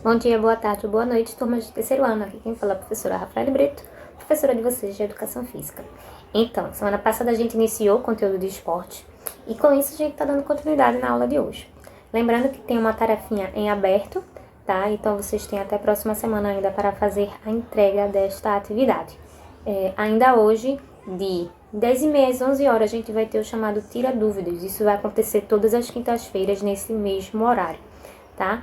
Bom dia, boa tarde, boa noite, turma de terceiro ano. Aqui quem fala é a professora Rafael Brito, professora de vocês de Educação Física. Então, semana passada a gente iniciou o conteúdo de esporte e com isso a gente está dando continuidade na aula de hoje. Lembrando que tem uma tarefinha em aberto, tá? Então vocês têm até a próxima semana ainda para fazer a entrega desta atividade. Ainda hoje, de 10h30 às 11 horas, a gente vai ter o chamado Tira Dúvidas. Isso vai acontecer todas as quintas-feiras nesse mesmo horário, tá?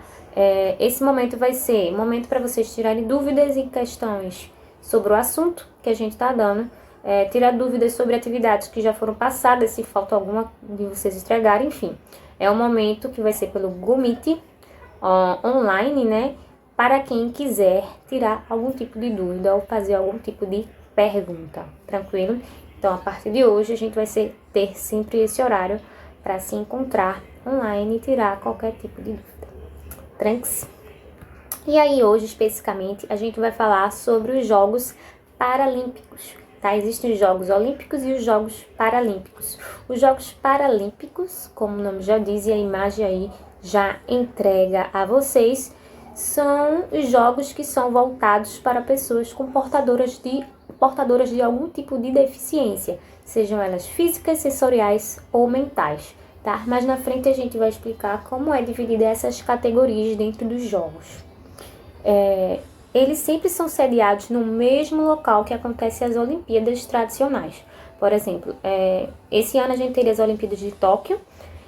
Esse momento vai ser momento para vocês tirarem dúvidas e questões sobre o assunto que a gente está dando, tirar dúvidas sobre atividades que já foram passadas, se falta alguma de vocês entregarem, enfim. É um momento que vai ser pelo Google Meet online, né? Para quem quiser tirar algum tipo de dúvida ou fazer algum tipo de pergunta, tranquilo? Então, a partir de hoje, a gente vai ter sempre esse horário para se encontrar online e tirar qualquer tipo de dúvida. Tranks. E aí hoje especificamente a gente vai falar sobre os Jogos Paralímpicos, tá? Existem os Jogos Olímpicos e os Jogos Paralímpicos. Os Jogos Paralímpicos, como o nome já diz e a imagem aí já entrega a vocês, são os jogos que são voltados para pessoas com portadoras de algum tipo de deficiência, sejam elas físicas, sensoriais ou mentais. Tá? Mas na frente a gente vai explicar como é dividida essas categorias dentro dos jogos. Eles sempre são sediados no mesmo local que acontecem as Olimpíadas tradicionais. Por exemplo, esse ano a gente teria as Olimpíadas de Tóquio.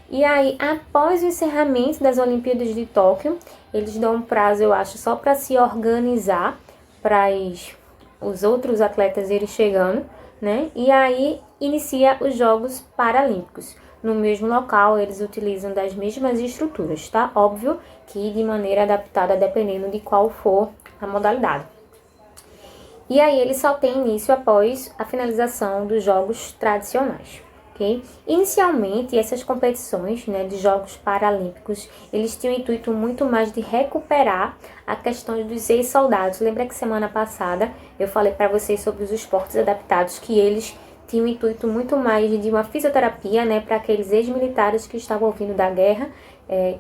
E aí, após o encerramento das Olimpíadas de Tóquio, eles dão um prazo, eu acho, só para se organizar, para os outros atletas irem chegando, né? E aí, inicia os Jogos Paralímpicos. No mesmo local, eles utilizam das mesmas estruturas, tá? Óbvio que de maneira adaptada, dependendo de qual for a modalidade. E aí, ele só tem início após a finalização dos Jogos tradicionais, ok? Inicialmente, essas competições, né, de Jogos Paralímpicos, eles tinham o intuito muito mais de recuperar a questão dos ex-soldados. Lembra que semana passada eu falei para vocês sobre os esportes adaptados, que eles tinha um intuito muito mais de uma fisioterapia, né, para aqueles ex-militares que estavam vindo da guerra,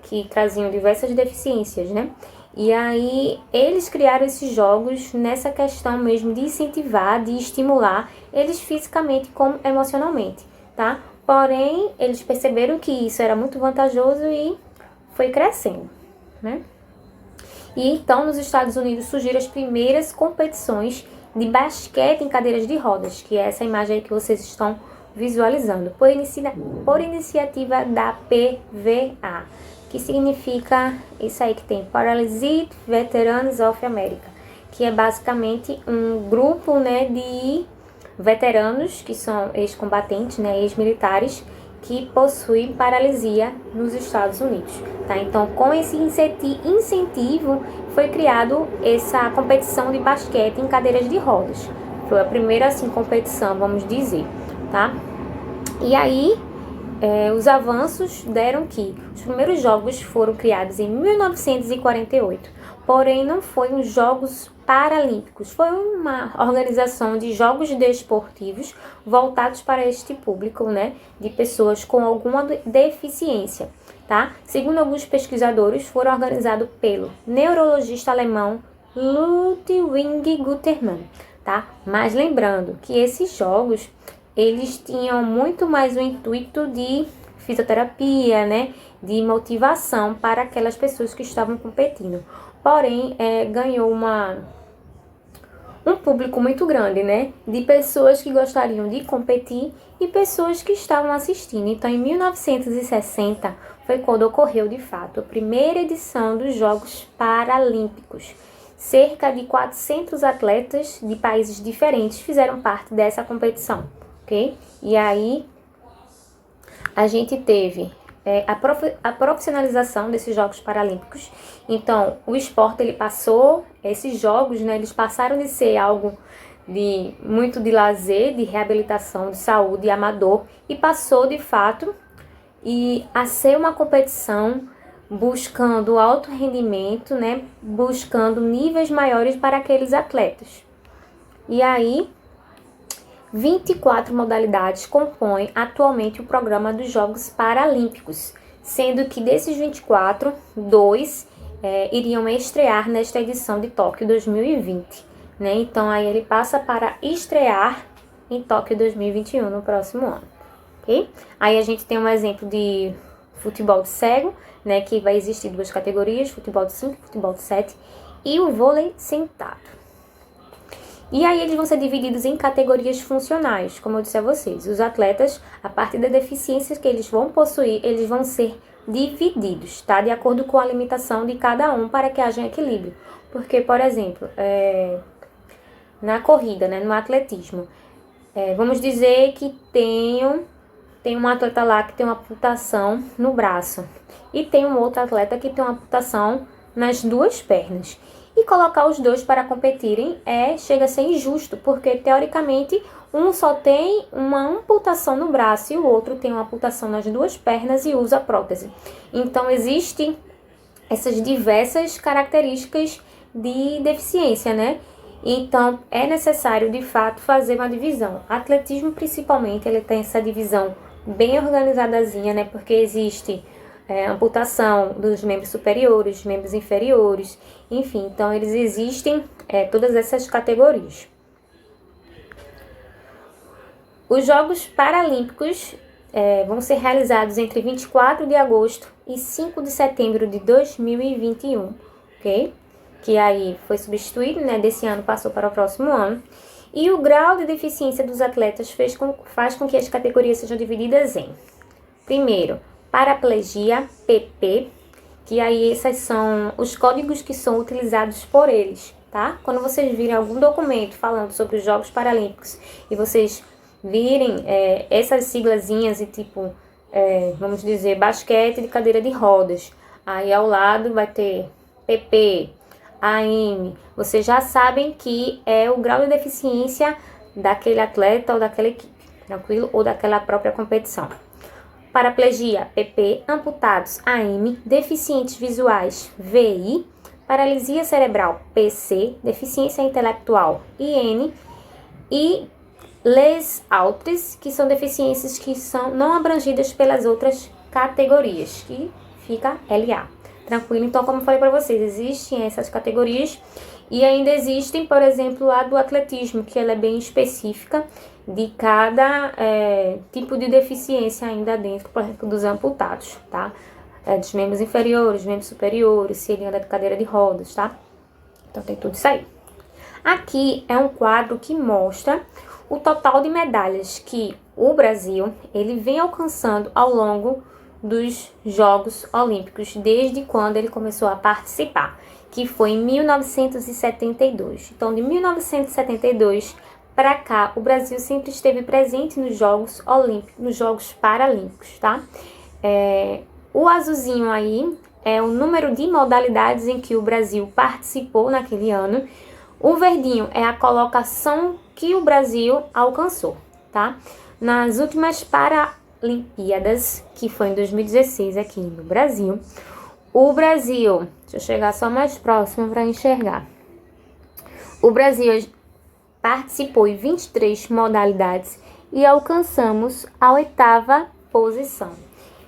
que traziam diversas deficiências, né? E aí eles criaram esses jogos nessa questão mesmo de incentivar, de estimular eles fisicamente como emocionalmente, tá? Porém, eles perceberam que isso era muito vantajoso e foi crescendo, né? E então, nos Estados Unidos surgiram as primeiras competições de basquete em cadeiras de rodas, que é essa imagem aí que vocês estão visualizando, por iniciativa da PVA, que significa isso aí que tem, Paralyzed Veterans of America, que é basicamente um grupo, né, de veteranos, que são ex-combatentes, né, ex-militares, que possuem paralisia nos Estados Unidos, tá? Então, com esse incentivo, foi criado essa competição de basquete em cadeiras de rodas. Foi a primeira, assim, competição, vamos dizer, tá? E aí, os avanços deram que os primeiros jogos foram criados em 1948, porém não foi os Jogos Paralímpicos, foi uma organização de jogos desportivos voltados para este público, né, de pessoas com alguma deficiência, tá? Segundo alguns pesquisadores, foram organizados pelo neurologista alemão Ludwig Gutermann, tá? Mas lembrando que esses jogos eles tinham muito mais o intuito de fisioterapia, né, de motivação para aquelas pessoas que estavam competindo. Porém, ganhou um público muito grande, né, de pessoas que gostariam de competir e pessoas que estavam assistindo. Então, em 1960, foi quando ocorreu, de fato, a primeira edição dos Jogos Paralímpicos. Cerca de 400 atletas de países diferentes fizeram parte dessa competição. Okay? E aí a gente teve a profissionalização desses Jogos Paralímpicos. Então, o esporte, ele passou, esses jogos, né, eles passaram de ser algo muito de lazer, de reabilitação, de saúde, amador, e passou, de fato, a ser uma competição buscando alto rendimento, né, buscando níveis maiores para aqueles atletas. E aí 24 modalidades compõem atualmente o programa dos Jogos Paralímpicos, sendo que desses 24, 2 iriam estrear nesta edição de Tóquio 2020, né? Então aí ele passa para estrear em Tóquio 2021 no próximo ano, ok? Aí a gente tem um exemplo de futebol de cego, né? Que vai existir duas categorias, futebol de 5 e futebol de 7, e o vôlei sentado. E aí eles vão ser divididos em categorias funcionais, como eu disse a vocês. Os atletas, a partir da deficiência que eles vão possuir, eles vão ser divididos, tá? De acordo com a limitação de cada um para que haja equilíbrio. Porque, por exemplo, na corrida, né, no atletismo, vamos dizer que tem um atleta lá que tem uma amputação no braço e tem um outro atleta que tem uma amputação nas duas pernas. E colocar os dois para competirem chega a ser injusto, porque teoricamente um só tem uma amputação no braço e o outro tem uma amputação nas duas pernas e usa prótese. Então existem essas diversas características de deficiência, né? Então é necessário de fato fazer uma divisão. Atletismo principalmente, ele tem essa divisão bem organizadazinha, né? Porque existe amputação dos membros superiores, dos membros inferiores, enfim, então eles existem todas essas categorias. Os Jogos Paralímpicos vão ser realizados entre 24 de agosto e 5 de setembro de 2021, ok? Que aí foi substituído, né? Desse ano passou para o próximo ano. E o grau de deficiência dos atletas faz com que as categorias sejam divididas em, primeiro, paraplegia, PP, que aí esses são os códigos que são utilizados por eles, tá? Quando vocês virem algum documento falando sobre os Jogos Paralímpicos e vocês virem essas siglazinhas e tipo, vamos dizer, basquete de cadeira de rodas, aí ao lado vai ter PP, AM, vocês já sabem que é o grau de deficiência daquele atleta ou daquela equipe, tranquilo? Ou daquela própria competição. Paraplegia, PP, amputados, AM, deficientes visuais, VI, paralisia cerebral, PC, deficiência intelectual, IN, e les autres, que são deficiências que são não abrangidas pelas outras categorias, que fica LA. Tranquilo? Então, como eu falei para vocês, existem essas categorias e ainda existem, por exemplo, a do atletismo, que ela é bem específica de cada tipo de deficiência ainda dentro, por exemplo, dos amputados, tá? Dos membros inferiores, membros superiores, se ele anda de cadeira de rodas, tá? Então tem tudo isso aí. Aqui é um quadro que mostra o total de medalhas que o Brasil ele vem alcançando ao longo dos Jogos Olímpicos, desde quando ele começou a participar, que foi em 1972. Então, de 1972 para cá, o Brasil sempre esteve presente nos Jogos Olímpicos, nos Jogos Paralímpicos, tá? O azulzinho aí é o número de modalidades em que o Brasil participou naquele ano. O verdinho é a colocação que o Brasil alcançou, tá? Nas últimas Paralimpíadas, que foi em 2016 aqui no Brasil, o Brasil, deixa eu chegar só mais próximo para enxergar. O Brasil participou em 23 modalidades e alcançamos a 8ª posição.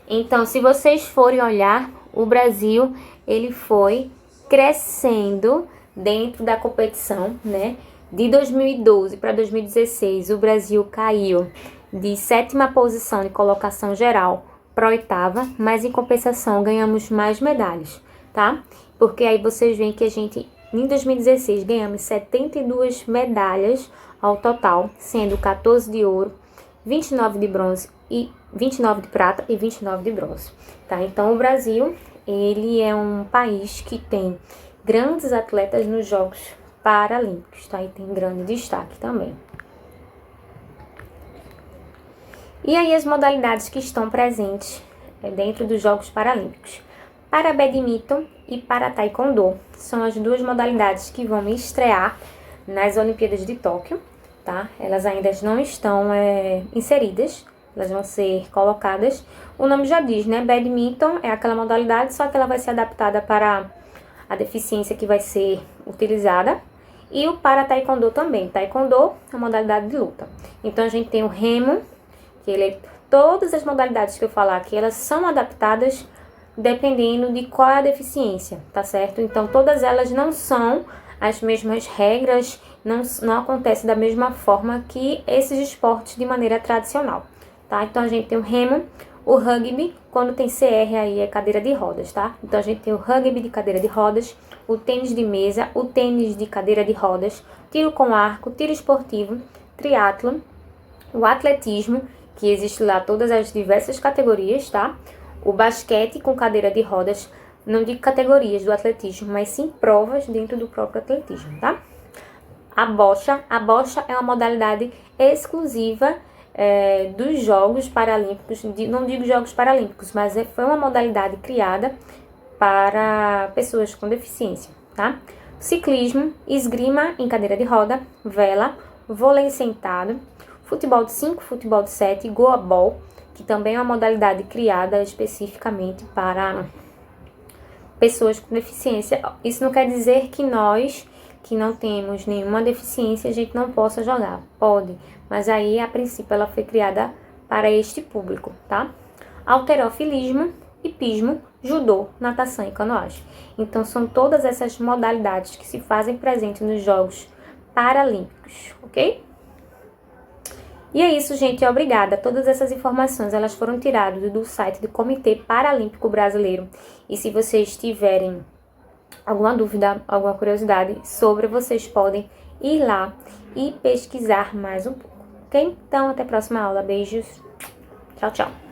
Então, se vocês forem olhar, o Brasil ele foi crescendo dentro da competição, né? De 2012 para 2016, o Brasil caiu de 7ª posição de colocação geral para 8ª, mas em compensação ganhamos mais medalhas, tá? Porque aí vocês veem que a gente, em 2016, ganhamos 72 medalhas ao total, sendo 14 de ouro, 29 de bronze e 29 de prata e 29 de bronze, tá? Então o Brasil, ele é um país que tem grandes atletas nos Jogos Paralímpicos, tá? E tem grande destaque também. E aí as modalidades que estão presentes dentro dos Jogos Paralímpicos. Para badminton e para taekwondo, são as duas modalidades que vão estrear nas Olimpíadas de Tóquio, tá? Elas ainda não estão inseridas, elas vão ser colocadas. O nome já diz, né? Badminton é aquela modalidade, só que ela vai ser adaptada para a deficiência que vai ser utilizada. E o para taekwondo também. Taekwondo é uma modalidade de luta. Então a gente tem o remo, que todas as modalidades que eu falar aqui, elas são adaptadas dependendo de qual é a deficiência, tá certo? Então, todas elas não são as mesmas regras, não acontece da mesma forma que esses esportes de maneira tradicional, tá? Então, a gente tem o remo, o rugby, quando tem CR aí é cadeira de rodas, tá? Então, a gente tem o rugby de cadeira de rodas, o tênis de mesa, o tênis de cadeira de rodas, tiro com arco, tiro esportivo, triatlon, o atletismo, que existe lá todas as diversas categorias, tá? O basquete com cadeira de rodas, não digo categorias do atletismo, mas sim provas dentro do próprio atletismo, tá? A bocha é uma modalidade exclusiva dos Jogos Paralímpicos, não digo Jogos Paralímpicos, mas foi uma modalidade criada para pessoas com deficiência, tá? Ciclismo, esgrima em cadeira de roda, vela, vôlei sentado, futebol de 5, futebol de 7, goalball, que também é uma modalidade criada especificamente para pessoas com deficiência. Isso não quer dizer que nós, que não temos nenhuma deficiência, a gente não possa jogar. Pode, mas aí, a princípio, ela foi criada para este público, tá? Halterofilismo, hipismo, judô, natação e canoagem. Então, são todas essas modalidades que se fazem presente nos Jogos Paralímpicos, ok? E é isso, gente. Obrigada. Todas essas informações, elas foram tiradas do site do Comitê Paralímpico Brasileiro. E se vocês tiverem alguma dúvida, alguma curiosidade sobre, vocês podem ir lá e pesquisar mais um pouco, ok? Então, até a próxima aula. Beijos. Tchau, tchau.